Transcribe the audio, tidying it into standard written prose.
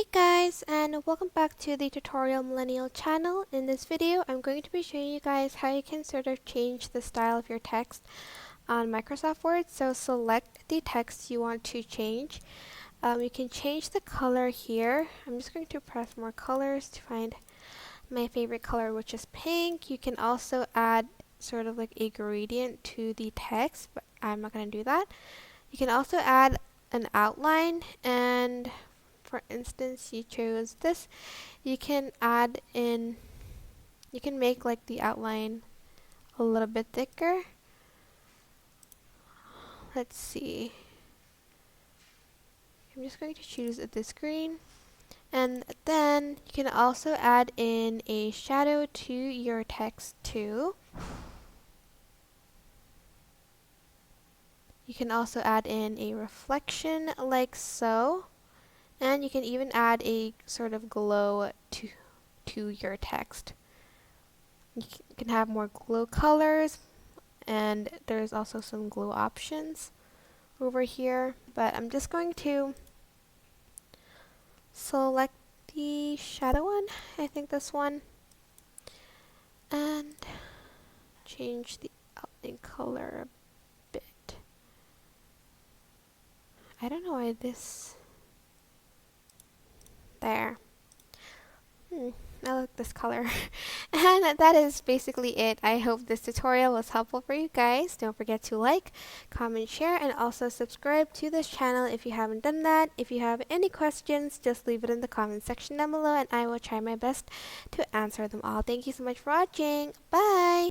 Hey guys, and welcome back to the Tutorial Millennial channel. In this video, I'm going to be showing you guys how you can sort of change the style of your text on Microsoft Word. So select the text you want to change. You can change the color here. I'm just going to press more colors to find my favorite color, which is pink. You can also add sort of like a gradient to the text, but I'm not going to do that. You can also add an outline, and for instance you chose this, you can make like the outline a little bit thicker. Let's see, I'm just going to choose this green, and then you can also add in a shadow to your text too. You can also add in a reflection like so, and you can even add a sort of glow to your text. You can have more glow colors, and there's also some glow options over here, but I'm just going to select the shadow one, I think this one, and change the outline color a bit. I don't know why this there. I like this color. And that is basically it. I hope this tutorial was helpful for you guys. Don't forget to like, comment, share, and also subscribe to this channel if you haven't done that. If you have any questions, just leave it in the comment section down below and I will try my best to answer them all. Thank you so much for watching. Bye!